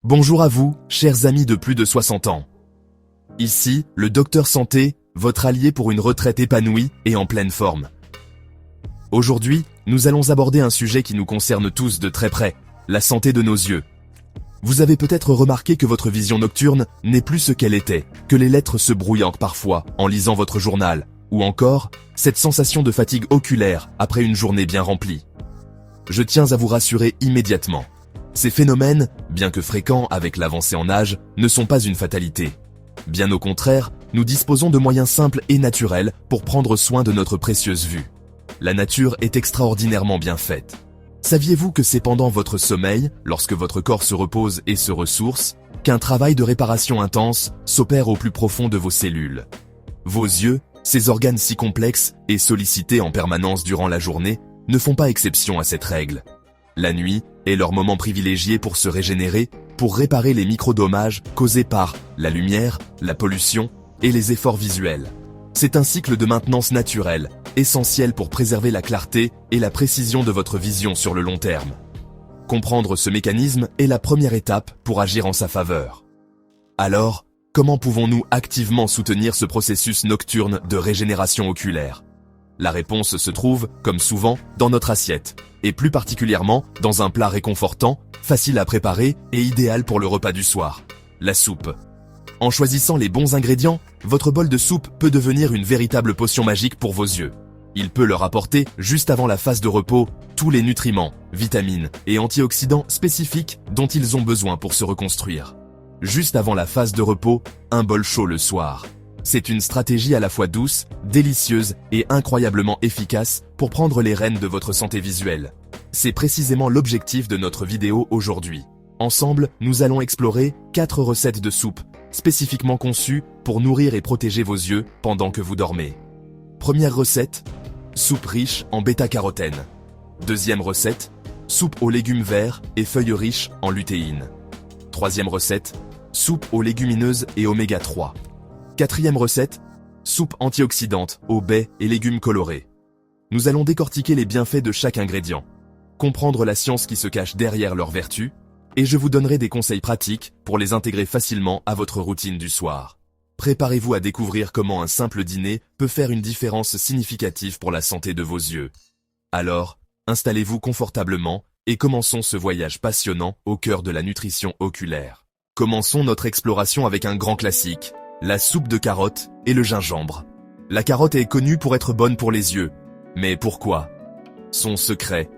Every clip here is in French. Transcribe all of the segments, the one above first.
Bonjour à vous, chers amis de plus de 60 ans. Ici, le Docteur Santé, votre allié pour une retraite épanouie et en pleine forme. Aujourd'hui, nous allons aborder un sujet qui nous concerne tous de très près, la santé de nos yeux. Vous avez peut-être remarqué que votre vision nocturne n'est plus ce qu'elle était, que les lettres se brouillent parfois en lisant votre journal, ou encore, cette sensation de fatigue oculaire après une journée bien remplie. Je tiens à vous rassurer immédiatement. Ces phénomènes, bien que fréquents avec l'avancée en âge, ne sont pas une fatalité. Bien au contraire, nous disposons de moyens simples et naturels pour prendre soin de notre précieuse vue. La nature est extraordinairement bien faite. Saviez-vous que c'est pendant votre sommeil, lorsque votre corps se repose et se ressource, qu'un travail de réparation intense s'opère au plus profond de vos cellules? Vos yeux, ces organes si complexes et sollicités en permanence durant la journée, ne font pas exception à cette règle. La nuit est leur moment privilégié pour se régénérer, pour réparer les micro-dommages causés par la lumière, la pollution et les efforts visuels. C'est un cycle de maintenance naturelle, essentiel pour préserver la clarté et la précision de votre vision sur le long terme. Comprendre ce mécanisme est la première étape pour agir en sa faveur. Alors, comment pouvons-nous activement soutenir ce processus nocturne de régénération oculaire? La réponse se trouve, comme souvent, dans notre assiette, et plus particulièrement dans un plat réconfortant, facile à préparer et idéal pour le repas du soir, la soupe. En choisissant les bons ingrédients, votre bol de soupe peut devenir une véritable potion magique pour vos yeux. Il peut leur apporter, juste avant la phase de repos, tous les nutriments, vitamines et antioxydants spécifiques dont ils ont besoin pour se reconstruire. Juste avant la phase de repos, un bol chaud le soir. C'est une stratégie à la fois douce, délicieuse et incroyablement efficace pour prendre les rênes de votre santé visuelle. C'est précisément l'objectif de notre vidéo aujourd'hui. Ensemble, nous allons explorer 4 recettes de soupe, spécifiquement conçues pour nourrir et protéger vos yeux pendant que vous dormez. Première recette, soupe riche en bêta-carotène. Deuxième recette, soupe aux légumes verts et feuilles riches en lutéine. Troisième recette, soupe aux légumineuses et oméga 3. Quatrième recette, soupe antioxydante aux baies et légumes colorés. Nous allons décortiquer les bienfaits de chaque ingrédient, comprendre la science qui se cache derrière leurs vertus, et je vous donnerai des conseils pratiques pour les intégrer facilement à votre routine du soir. Préparez-vous à découvrir comment un simple dîner peut faire une différence significative pour la santé de vos yeux. Alors, installez-vous confortablement et commençons ce voyage passionnant au cœur de la nutrition oculaire. Commençons notre exploration avec un grand classique, la soupe de carottes et le gingembre. La carotte est connue pour être bonne pour les yeux. Mais pourquoi? Son secret,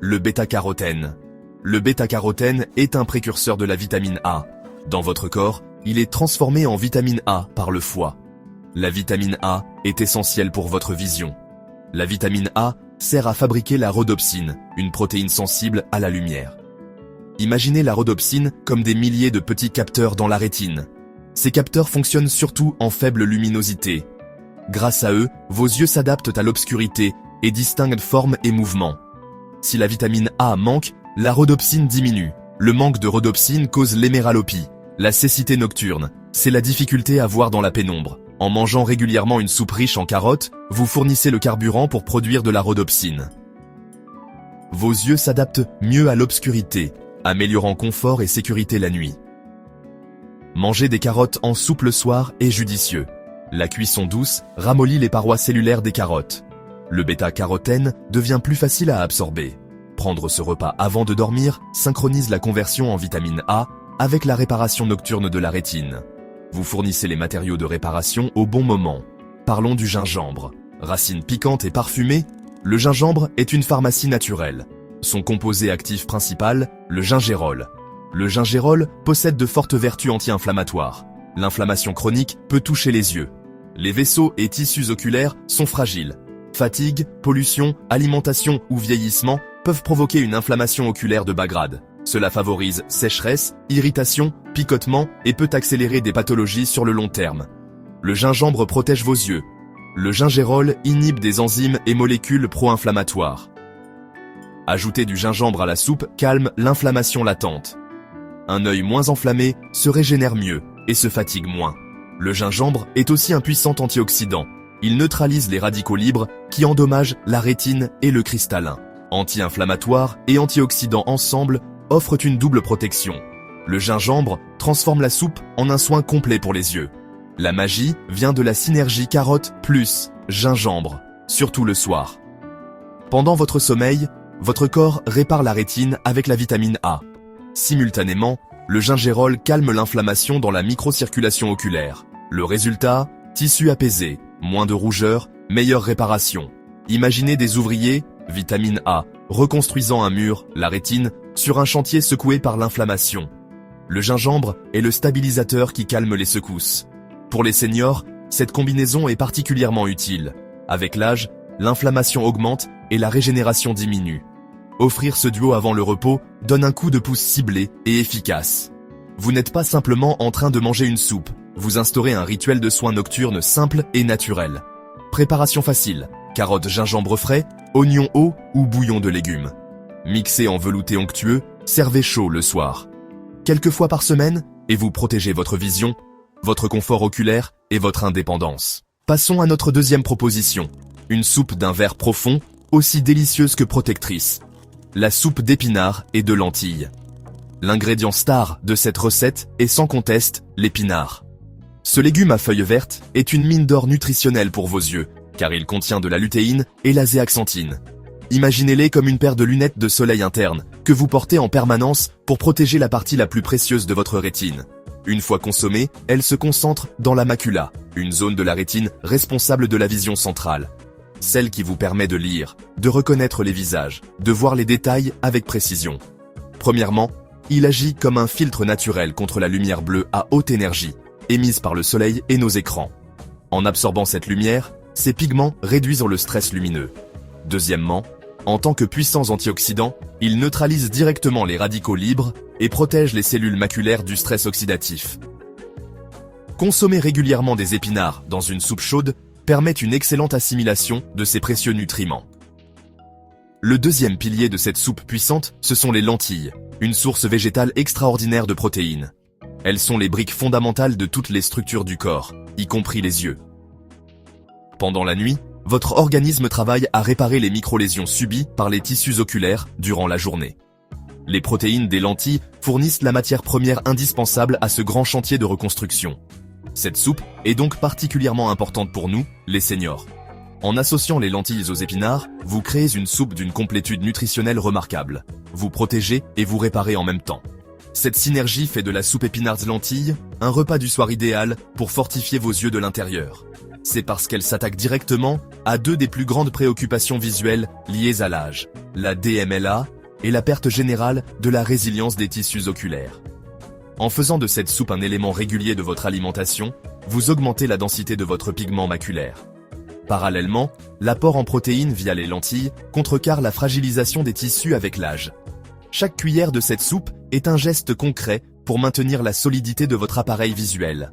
le bêta-carotène. Le bêta-carotène est un précurseur de la vitamine A. Dans votre corps, il est transformé en vitamine A par le foie. La vitamine A est essentielle pour votre vision. La vitamine A sert à fabriquer la rhodopsine, une protéine sensible à la lumière. Imaginez la rhodopsine comme des milliers de petits capteurs dans la rétine. Ces capteurs fonctionnent surtout en faible luminosité. Grâce à eux, vos yeux s'adaptent à l'obscurité et distinguent formes et mouvements. Si la vitamine A manque, la rhodopsine diminue. Le manque de rhodopsine cause l'héméralopie, la cécité nocturne. C'est la difficulté à voir dans la pénombre. En mangeant régulièrement une soupe riche en carottes, vous fournissez le carburant pour produire de la rhodopsine. Vos yeux s'adaptent mieux à l'obscurité, améliorant confort et sécurité la nuit. Manger des carottes en soupe le soir est judicieux. La cuisson douce ramollit les parois cellulaires des carottes. Le bêta-carotène devient plus facile à absorber. Prendre ce repas avant de dormir synchronise la conversion en vitamine A avec la réparation nocturne de la rétine. Vous fournissez les matériaux de réparation au bon moment. Parlons du gingembre. Racine piquante et parfumée, le gingembre est une pharmacie naturelle. Son composé actif principal, le gingérol. Le gingérol possède de fortes vertus anti-inflammatoires. L'inflammation chronique peut toucher les yeux. Les vaisseaux et tissus oculaires sont fragiles. Fatigue, pollution, alimentation ou vieillissement peuvent provoquer une inflammation oculaire de bas grade. Cela favorise sécheresse, irritation, picotement et peut accélérer des pathologies sur le long terme. Le gingembre protège vos yeux. Le gingérol inhibe des enzymes et molécules pro-inflammatoires. Ajouter du gingembre à la soupe calme l'inflammation latente. Un œil moins enflammé se régénère mieux et se fatigue moins. Le gingembre est aussi un puissant antioxydant. Il neutralise les radicaux libres qui endommagent la rétine et le cristallin. Anti-inflammatoire et antioxydant ensemble offrent une double protection. Le gingembre transforme la soupe en un soin complet pour les yeux. La magie vient de la synergie carotte plus gingembre, surtout le soir. Pendant votre sommeil, votre corps répare la rétine avec la vitamine A. Simultanément, le gingérol calme l'inflammation dans la microcirculation oculaire. Le résultat, tissu apaisé, moins de rougeur, meilleure réparation. Imaginez des ouvriers, vitamine A, reconstruisant un mur, la rétine, sur un chantier secoué par l'inflammation. Le gingembre est le stabilisateur qui calme les secousses. Pour les seniors, cette combinaison est particulièrement utile. Avec l'âge, l'inflammation augmente et la régénération diminue. Offrir ce duo avant le repos donne un coup de pouce ciblé et efficace. Vous n'êtes pas simplement en train de manger une soupe, vous instaurez un rituel de soins nocturnes simple et naturel. Préparation facile, carottes gingembre frais, oignons hauts ou bouillon de légumes. Mixé en velouté onctueux, servez chaud le soir. Quelques fois par semaine, et vous protégez votre vision, votre confort oculaire et votre indépendance. Passons à notre deuxième proposition. Une soupe d'un vert profond, aussi délicieuse que protectrice. La soupe d'épinards et de lentilles. L'ingrédient star de cette recette est sans conteste l'épinard. Ce légume à feuilles vertes est une mine d'or nutritionnelle pour vos yeux, car il contient de la lutéine et la zéaxanthine. Imaginez-les comme une paire de lunettes de soleil interne, que vous portez en permanence pour protéger la partie la plus précieuse de votre rétine. Une fois consommée, elle se concentre dans la macula, une zone de la rétine responsable de la vision centrale. Celle qui vous permet de lire, de reconnaître les visages, de voir les détails avec précision. Premièrement, il agit comme un filtre naturel contre la lumière bleue à haute énergie, émise par le soleil et nos écrans. En absorbant cette lumière, ces pigments réduisent le stress lumineux. Deuxièmement, en tant que puissants antioxydants, il neutralise directement les radicaux libres et protège les cellules maculaires du stress oxydatif. Consommer régulièrement des épinards dans une soupe chaude permet une excellente assimilation de ces précieux nutriments. Le deuxième pilier de cette soupe puissante, ce sont les lentilles, une source végétale extraordinaire de protéines. Elles sont les briques fondamentales de toutes les structures du corps, y compris les yeux. Pendant la nuit, votre organisme travaille à réparer les micro-lésions subies par les tissus oculaires durant la journée. Les protéines des lentilles fournissent la matière première indispensable à ce grand chantier de reconstruction. Cette soupe est donc particulièrement importante pour nous, les seniors. En associant les lentilles aux épinards, vous créez une soupe d'une complétude nutritionnelle remarquable. Vous protégez et vous réparez en même temps. Cette synergie fait de la soupe épinards-lentilles un repas du soir idéal pour fortifier vos yeux de l'intérieur. C'est parce qu'elle s'attaque directement à deux des plus grandes préoccupations visuelles liées à l'âge, la DMLA et la perte générale de la résilience des tissus oculaires. En faisant de cette soupe un élément régulier de votre alimentation, vous augmentez la densité de votre pigment maculaire. Parallèlement, l'apport en protéines via les lentilles contrecarre la fragilisation des tissus avec l'âge. Chaque cuillère de cette soupe est un geste concret pour maintenir la solidité de votre appareil visuel.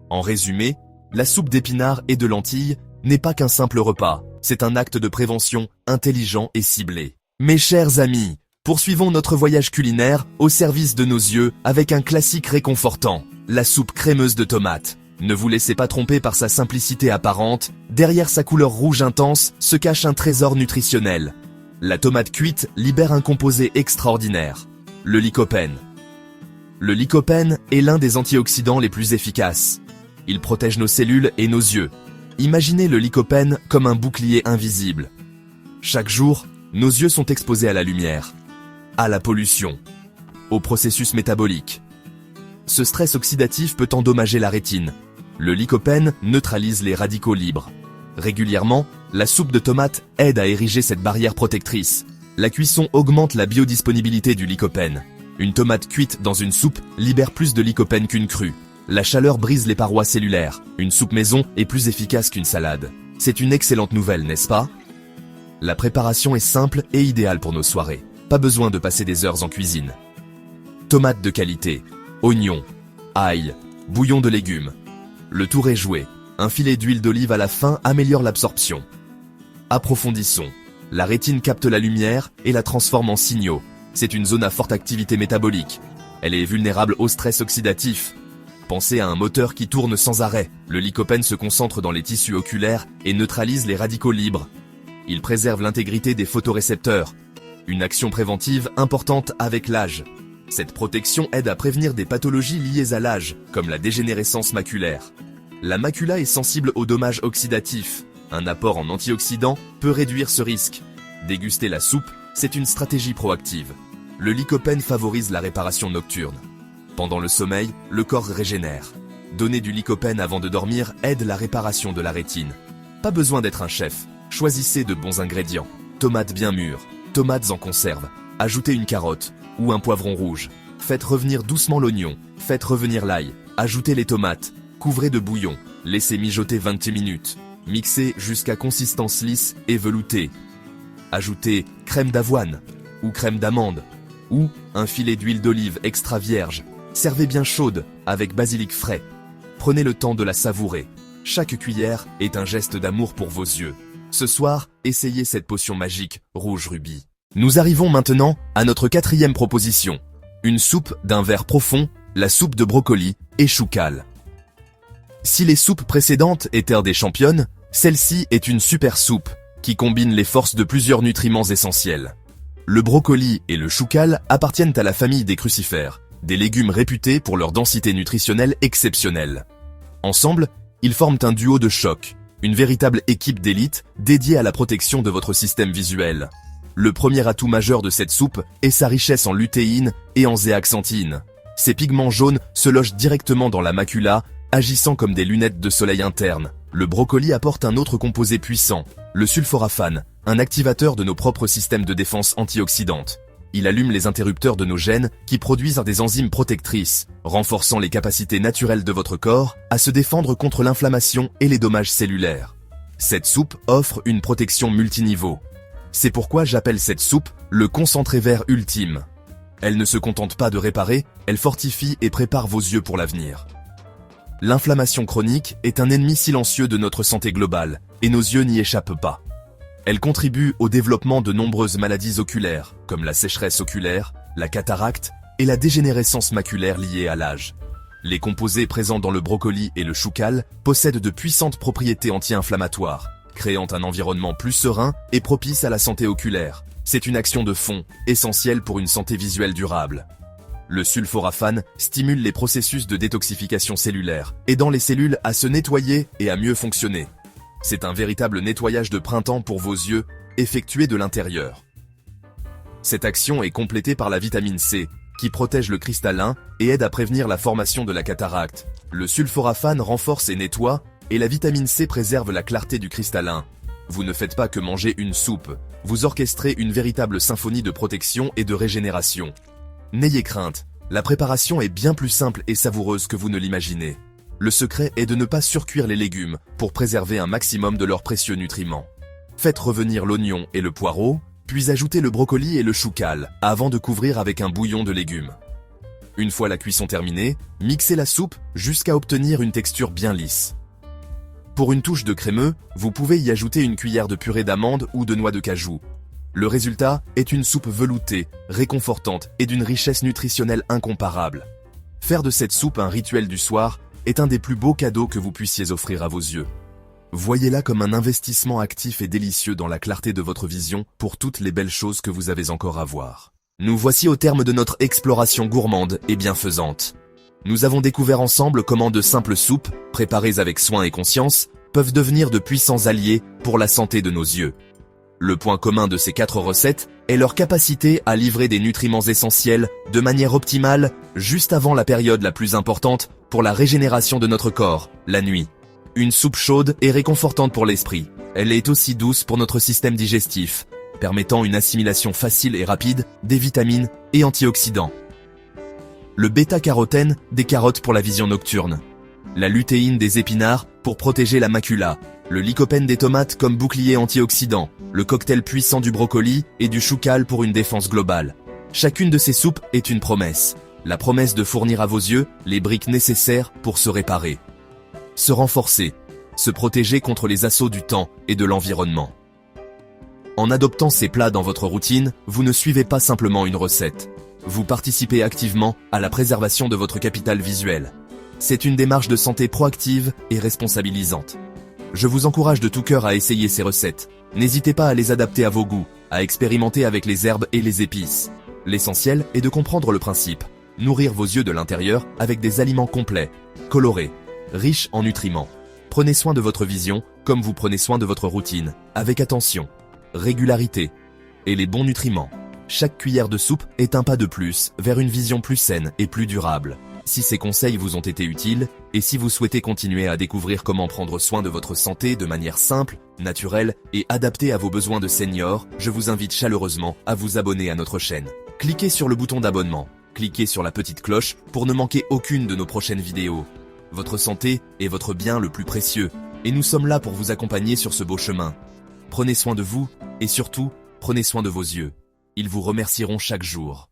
En résumé, la soupe d'épinards et de lentilles n'est pas qu'un simple repas, c'est un acte de prévention intelligent et ciblé. Mes chers amis, poursuivons notre voyage culinaire au service de nos yeux avec un classique réconfortant, la soupe crémeuse de tomates. Ne vous laissez pas tromper par sa simplicité apparente, derrière sa couleur rouge intense se cache un trésor nutritionnel. La tomate cuite libère un composé extraordinaire, le lycopène. Le lycopène est l'un des antioxydants les plus efficaces. Il protège nos cellules et nos yeux. Imaginez le lycopène comme un bouclier invisible. Chaque jour, nos yeux sont exposés à la lumière, à la pollution, au processus métabolique. Ce stress oxydatif peut endommager la rétine. Le lycopène neutralise les radicaux libres. Régulièrement, la soupe de tomate aide à ériger cette barrière protectrice. La cuisson augmente la biodisponibilité du lycopène. Une tomate cuite dans une soupe libère plus de lycopène qu'une crue. La chaleur brise les parois cellulaires. Une soupe maison est plus efficace qu'une salade. C'est une excellente nouvelle, n'est-ce pas? La préparation est simple et idéale pour nos soirées. Pas besoin de passer des heures en cuisine. Tomates de qualité, oignons, ail, bouillon de légumes. Le tour est joué. Un filet d'huile d'olive à la fin améliore l'absorption. Approfondissons. La rétine capte la lumière et la transforme en signaux. C'est une zone à forte activité métabolique. Elle est vulnérable au stress oxydatif. Pensez à un moteur qui tourne sans arrêt. Le lycopène se concentre dans les tissus oculaires et neutralise les radicaux libres. Il préserve l'intégrité des photorécepteurs. Une action préventive importante avec l'âge. Cette protection aide à prévenir des pathologies liées à l'âge, comme la dégénérescence maculaire. La macula est sensible aux dommages oxydatifs. Un apport en antioxydants peut réduire ce risque. Déguster la soupe, c'est une stratégie proactive. Le lycopène favorise la réparation nocturne. Pendant le sommeil, le corps régénère. Donner du lycopène avant de dormir aide la réparation de la rétine. Pas besoin d'être un chef. Choisissez de bons ingrédients. Tomates bien mûres, tomates en conserve. Ajoutez une carotte ou un poivron rouge. Faites revenir doucement l'oignon. Faites revenir l'ail. Ajoutez les tomates. Couvrez de bouillon. Laissez mijoter 20 minutes. Mixez jusqu'à consistance lisse et veloutée. Ajoutez crème d'avoine ou crème d'amande ou un filet d'huile d'olive extra vierge. Servez bien chaude avec basilic frais. Prenez le temps de la savourer. Chaque cuillère est un geste d'amour pour vos yeux. Ce soir, essayez cette potion magique rouge rubis. Nous arrivons maintenant à notre 4e proposition. Une soupe d'un vert profond, la soupe de brocoli et choucal. Si les soupes précédentes étaient des championnes, celle-ci est une super soupe qui combine les forces de plusieurs nutriments essentiels. Le brocoli et le choucal appartiennent à la famille des crucifères, des légumes réputés pour leur densité nutritionnelle exceptionnelle. Ensemble, ils forment un duo de choc, une véritable équipe d'élite dédiée à la protection de votre système visuel. Le premier atout majeur de cette soupe est sa richesse en lutéine et en zéaxanthine. Ces pigments jaunes se logent directement dans la macula, agissant comme des lunettes de soleil internes. Le brocoli apporte un autre composé puissant, le sulforaphane, un activateur de nos propres systèmes de défense antioxydante. Il allume les interrupteurs de nos gènes qui produisent des enzymes protectrices, renforçant les capacités naturelles de votre corps à se défendre contre l'inflammation et les dommages cellulaires. Cette soupe offre une protection multiniveau. C'est pourquoi j'appelle cette soupe le concentré vert ultime. Elle ne se contente pas de réparer, elle fortifie et prépare vos yeux pour l'avenir. L'inflammation chronique est un ennemi silencieux de notre santé globale, et nos yeux n'y échappent pas. Elle contribue au développement de nombreuses maladies oculaires, comme la sécheresse oculaire, la cataracte et la dégénérescence maculaire liée à l'âge. Les composés présents dans le brocoli et le choucal possèdent de puissantes propriétés anti-inflammatoires, créant un environnement plus serein et propice à la santé oculaire. C'est une action de fond, essentielle pour une santé visuelle durable. Le sulforaphane stimule les processus de détoxification cellulaire, aidant les cellules à se nettoyer et à mieux fonctionner. C'est un véritable nettoyage de printemps pour vos yeux, effectué de l'intérieur. Cette action est complétée par la vitamine C, qui protège le cristallin et aide à prévenir la formation de la cataracte. Le sulforaphane renforce et nettoie, et la vitamine C préserve la clarté du cristallin. Vous ne faites pas que manger une soupe, vous orchestrez une véritable symphonie de protection et de régénération. N'ayez crainte, la préparation est bien plus simple et savoureuse que vous ne l'imaginez. Le secret est de ne pas surcuire les légumes pour préserver un maximum de leurs précieux nutriments. Faites revenir l'oignon et le poireau, puis ajoutez le brocoli et le choucal avant de couvrir avec un bouillon de légumes. Une fois la cuisson terminée, mixez la soupe jusqu'à obtenir une texture bien lisse. Pour une touche de crémeux, vous pouvez y ajouter une cuillère de purée d'amande ou de noix de cajou. Le résultat est une soupe veloutée, réconfortante et d'une richesse nutritionnelle incomparable. Faire de cette soupe un rituel du soir est un des plus beaux cadeaux que vous puissiez offrir à vos yeux. Voyez-la comme un investissement actif et délicieux dans la clarté de votre vision pour toutes les belles choses que vous avez encore à voir. Nous voici au terme de notre exploration gourmande et bienfaisante. Nous avons découvert ensemble comment de simples soupes, préparées avec soin et conscience, peuvent devenir de puissants alliés pour la santé de nos yeux. Le point commun de ces 4 recettes est leur capacité à livrer des nutriments essentiels de manière optimale juste avant la période la plus importante pour la régénération de notre corps, la nuit. Une soupe chaude est réconfortante pour l'esprit. Elle est aussi douce pour notre système digestif, permettant une assimilation facile et rapide des vitamines et antioxydants. Le bêta-carotène des carottes pour la vision nocturne. La lutéine des épinards pour protéger la macula. Le lycopène des tomates comme bouclier antioxydant, le cocktail puissant du brocoli et du choucal pour une défense globale. Chacune de ces soupes est une promesse. La promesse de fournir à vos yeux les briques nécessaires pour se réparer. Se renforcer, se protéger contre les assauts du temps et de l'environnement. En adoptant ces plats dans votre routine, vous ne suivez pas simplement une recette. Vous participez activement à la préservation de votre capital visuel. C'est une démarche de santé proactive et responsabilisante. Je vous encourage de tout cœur à essayer ces recettes. N'hésitez pas à les adapter à vos goûts, à expérimenter avec les herbes et les épices. L'essentiel est de comprendre le principe. Nourrir vos yeux de l'intérieur avec des aliments complets, colorés, riches en nutriments. Prenez soin de votre vision comme vous prenez soin de votre routine, avec attention, régularité et les bons nutriments. Chaque cuillère de soupe est un pas de plus vers une vision plus saine et plus durable. Si ces conseils vous ont été utiles, et si vous souhaitez continuer à découvrir comment prendre soin de votre santé de manière simple, naturelle et adaptée à vos besoins de senior, je vous invite chaleureusement à vous abonner à notre chaîne. Cliquez sur le bouton d'abonnement, cliquez sur la petite cloche pour ne manquer aucune de nos prochaines vidéos. Votre santé est votre bien le plus précieux, et nous sommes là pour vous accompagner sur ce beau chemin. Prenez soin de vous, et surtout, prenez soin de vos yeux. Ils vous remercieront chaque jour.